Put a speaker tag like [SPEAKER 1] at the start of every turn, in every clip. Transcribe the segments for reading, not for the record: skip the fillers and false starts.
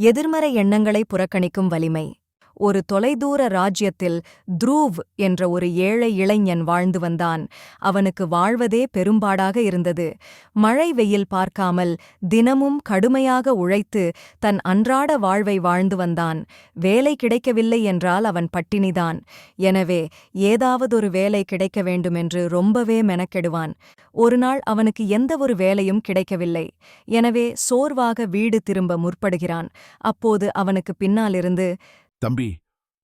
[SPEAKER 1] எதிர்மறை எண்ணங்களை புறக்கணிக்கும் வலிமை. ஒரு தொலைதூர ராஜ்யத்தில் த்ரூவ் என்ற ஒரு ஏழை இளைஞன் வாழ்ந்து வந்தான். அவனுக்கு வாழ்வதே பெரும்பாடாக இருந்தது. மழை வெயில் பார்க்காமல் தினமும் கடுமையாக உழைத்து தன் அன்றாட வாழ்வை வாழ்ந்து வந்தான். வேலை கிடைக்கவில்லை என்றால் அவன் பட்டினிதான். எனவே ஏதாவதொரு வேலை கிடைக்க வேண்டுமென்று ரொம்பவே மெனக்கெடுவான். ஒருநாள் அவனுக்கு எந்தவொரு வேலையும் கிடைக்கவில்லை. எனவே சோர்வாக வீடு திரும்ப முற்படுகிறான். அப்போது அவனுக்கு பின்னாலிருந்து,
[SPEAKER 2] தம்பி,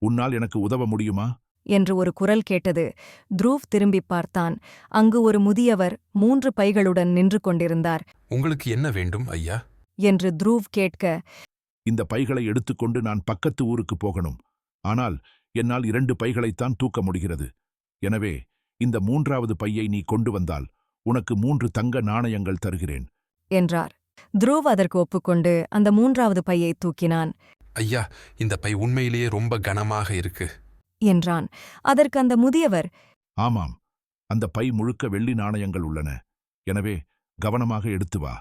[SPEAKER 2] உன்னால் எனக்கு உதவ முடியுமா
[SPEAKER 1] என்று ஒரு குரல் கேட்டது. த்ரூவ் திரும்பிப் பார்த்தான். அங்கு ஒரு முதியவர் 3 பைகளுடன் நின்று கொண்டிருந்தார்.
[SPEAKER 3] உங்களுக்கு என்ன வேண்டும், ஐயா
[SPEAKER 1] என்று த்ரூவ் கேட்க,
[SPEAKER 2] இந்த பைகளை எடுத்துக்கொண்டு நான் பக்கத்து ஊருக்கு போகணும். ஆனால் என்னால் 2 பைகளைத்தான் தூக்க முடிகிறது. எனவே இந்த 3வது பையை நீ கொண்டு வந்தால் உனக்கு 3 தங்க நாணயங்கள் தருகிறேன்
[SPEAKER 1] என்றார். த்ரூவ் அதற்கு ஒப்புக்கொண்டு அந்த 3வது பையை தூக்கினான்.
[SPEAKER 3] ஐயா, இந்த பை உண்மையிலேயே ரொம்ப கனமாக இருக்கு
[SPEAKER 1] என்றான். அதற்கு அந்த முதியவர்,
[SPEAKER 2] ஆமாம், அந்த பை முழுக்க வெள்ளி நாணயங்கள் உள்ளன. எனவே கவனமாக எடுத்து வா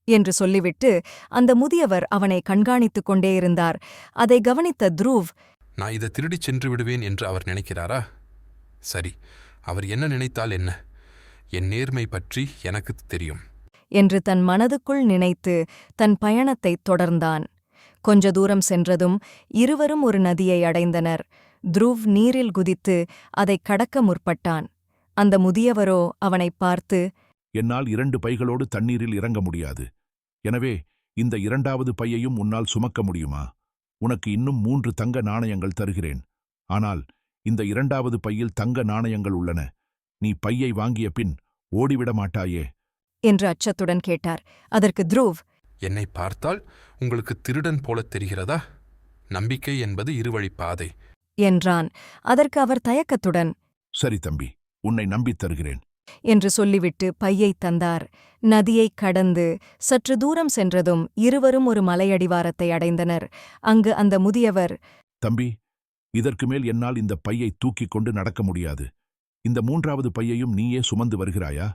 [SPEAKER 1] என்று சொல்லிவிட்டு அந்த முதியவர் அவனை கண்காணித்துக் கொண்டே இருந்தார். அதை கவனித்த த்ரூவ்,
[SPEAKER 3] நான் இதை திருடிச் சென்று விடுவேன் என்று அவர் நினைக்கிறாரா? சரி, அவர் என்ன நினைத்தால் என்ன? என் நேர்மை பற்றி எனக்கு தெரியும்
[SPEAKER 1] என்று தன் மனதுக்குள் நினைத்து தன் பயணத்தைத் தொடர்ந்தான். கொஞ்ச தூரம் சென்றதும் இருவரும் ஒரு நதியை அடைந்தனர். த்ரூவ் நீரில் குதித்து அதைக் கடக்க முற்பட்டான். அந்த முதியவரோ அவனைப் பார்த்து,
[SPEAKER 2] என்னால் 2 பைகளோடு தண்ணீரில் இறங்க முடியாது. எனவே இந்த 2வது பையையும் உன்னால் சுமக்க முடியுமா? உனக்கு இன்னும் 3 தங்க நாணயங்கள் தருகிறேன். ஆனால் இந்த 2வது பையில் தங்க நாணயங்கள் உள்ளன. நீ பையை வாங்கிய பின் ஓடிவிட மாட்டாயே
[SPEAKER 1] என்று அச்சத்துடன் கேட்டார். அதற்கு த்ரூவ்,
[SPEAKER 3] என்னை பார்த்தால் உங்களுக்கு திருடன் போலத் தெரிகிறதா? நம்பிக்கை என்பது இருவழிப் பாதை
[SPEAKER 1] என்றான். அதற்கு அவர் தயக்கத்துடன்,
[SPEAKER 2] சரி தம்பி, உன்னை நம்பித் தருகிறேன்
[SPEAKER 1] என்று சொல்லிவிட்டு பையைத் தந்தார். நதியைக் கடந்து சற்று தூரம் சென்றதும் இருவரும் ஒரு மலையடிவாரத்தை அடைந்தனர். அங்கு அந்த முதியவர்,
[SPEAKER 2] தம்பி, இதற்கு மேல் என்னால் இந்த பையை தூக்கிக் கொண்டு நடக்க முடியாது. இந்த 3வது பையையும் நீயே சுமந்து வருகிறாயா?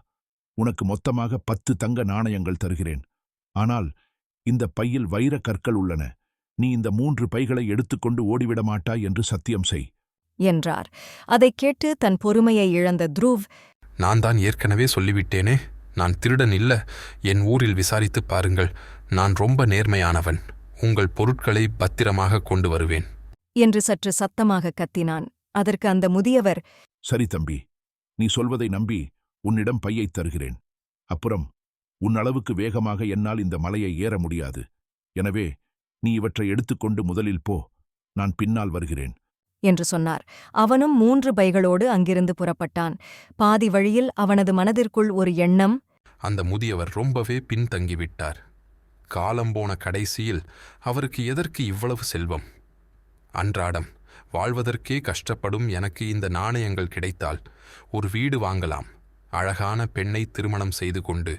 [SPEAKER 2] உனக்கு மொத்தமாக 10 தங்க நாணயங்கள் தருகிறேன். ஆனால் இந்த பையில் வைரக் கற்கள் உள்ளன. நீ இந்த 3 பைகளை எடுத்துக்கொண்டு ஓடிவிட மாட்டாய் என்று சத்தியம் செய்
[SPEAKER 1] என்றார். அதைக் கேட்டு தன் பொறுமையை இழந்த த்ரூவ்,
[SPEAKER 3] நான் தான் ஏற்கனவே சொல்லிவிட்டேனே, நான் திருடன் இல்ல. என் ஊரில் விசாரித்துப் பாருங்கள். நான் ரொம்ப நேர்மையானவன். உங்கள் பொருட்களை பத்திரமாக கொண்டு வருவேன்
[SPEAKER 1] என்று சற்று சத்தமாக கத்தினான். அதற்கு அந்த முதியவர்,
[SPEAKER 2] சரி தம்பி, நீ சொல்வதை நம்பி உன்னிடம் பையைத் தருகிறேன். அப்புறம் உன் அளவுக்கு வேகமாக என்னால் இந்த மலையை ஏற முடியாது. எனவே நீ இவற்றை எடுத்துக்கொண்டு முதலில் போ, நான் பின்னால் வருகிறேன்
[SPEAKER 1] என்று சொன்னார். அவனும் 3 பைகளோடு அங்கிருந்து புறப்பட்டான். பாதி வழியில் அவனது மனதிற்குள் ஒரு எண்ணம்,
[SPEAKER 3] அந்த முதியவர் ரொம்பவே பின்தங்கிவிட்டார். காலம் போன கடைசியில் அவருக்கு எதற்கு இவ்வளவு செல்வம்? அன்றாடம் வாழ்வதற்கே கஷ்டப்படும் எனக்கு இந்த நாணயங்கள் கிடைத்தால் ஒரு வீடு வாங்கலாம். அழகான பெண்ணை திருமணம் செய்து கொண்டு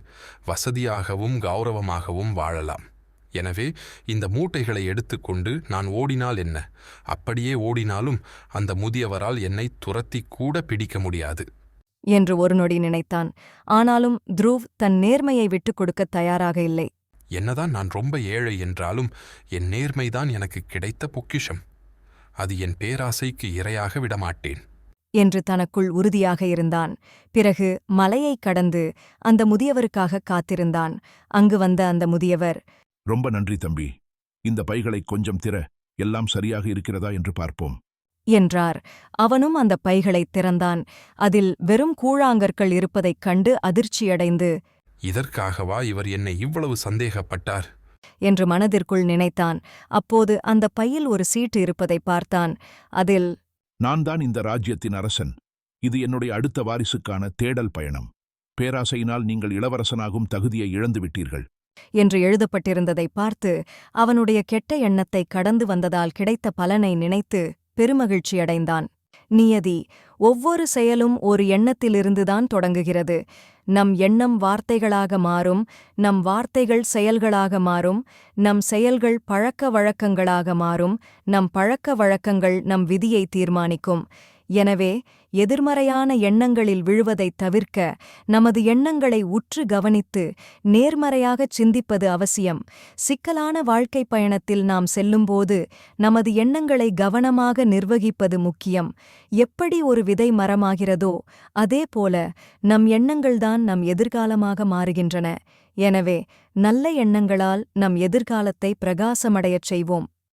[SPEAKER 3] வசதியாகவும் கௌரவமாகவும் வாழலாம். எனவே இந்த மூட்டைகளை எடுத்துக்கொண்டு நான் ஓடினால் என்ன? அப்படியே ஓடினாலும் அந்த முதியவரால் என்னை துரத்தி கூட பிடிக்க முடியாது
[SPEAKER 1] என்று ஒரு நொடி நினைத்தான். ஆனாலும் த்ரூவ் தன் நேர்மையை விட்டுக் கொடுக்கத் தயாராக இல்லை.
[SPEAKER 3] என்னதான் நான் ரொம்ப ஏழை என்றாலும் என் நேர்மைதான் எனக்கு கிடைத்த பொக்கிஷம். அது என் பேராசைக்கு இரையாக விடமாட்டேன்
[SPEAKER 1] என்று தனக்குள் உறுதியாக இருந்தான். பிறகு மலையைக் கடந்து அந்த முதியவருக்காக காத்திருந்தான். அங்கு வந்த அந்த முதியவர்,
[SPEAKER 2] ரொம்ப நன்றி தம்பி, இந்த பைகளை கொஞ்சம் திற, எல்லாம் சரியாக இருக்கிறதா என்று பார்ப்போம்
[SPEAKER 1] என்றார். அவனும் அந்த பைகளைத் திறந்தான். அதில் வெறும் கூழாங்கற்கள் இருப்பதைக் கண்டு அதிர்ச்சியடைந்து,
[SPEAKER 3] இதற்காகவா இவர் என்னை இவ்வளவு சந்தேகப்பட்டார்
[SPEAKER 1] என்று மனதிற்குள் நினைத்தான். அப்போது அந்த பையில் ஒரு சீட்டு இருப்பதை பார்த்தான். அதில்,
[SPEAKER 2] நான் தான் இந்த ராஜ்யத்தின் அரசன். இது என்னுடைய அடுத்த வாரிசுக்கான தேடல் பயணம். பேராசையினால் நீங்கள் இளவரசனாகும் தகுதியை இழந்துவிட்டீர்கள்
[SPEAKER 1] என்று எழுதப்பட்டிருந்ததை பார்த்து அவனுடைய கெட்ட எண்ணத்தை கடந்து வந்ததால் கிடைத்த பலனை நினைத்து பெருமகிழ்ச்சியடைந்தான். நியதி ஒவ்வொரு செயலும் ஒரு எண்ணத்திலிருந்துதான் தொடங்குகிறது. நம் எண்ணம் வார்த்தைகளாக மாறும், நம் வார்த்தைகள் செயல்களாக மாறும், நம் செயல்கள் பழக்க வழக்கங்களாக மாறும், நம் பழக்க வழக்கங்கள் நம் விதியை தீர்மானிக்கும். எனவே எதிர்மறையான எண்ணங்களில் விழுவதைத் தவிர்க்க நமது எண்ணங்களை உற்று கவனித்து நேர்மறையாகச் சிந்திப்பது அவசியம். சிக்கலான வாழ்க்கைப் பயணத்தில் நாம் செல்லும்போது நமது எண்ணங்களை கவனமாக நிர்வகிப்பது முக்கியம். எப்படி ஒரு விதை மரமாகிறதோ அதேபோல நம் எண்ணங்கள்தான் நம் எதிர்காலமாக மாறுகின்றன. எனவே நல்ல எண்ணங்களால் நம் எதிர்காலத்தை பிரகாசமடையச் செய்வோம்.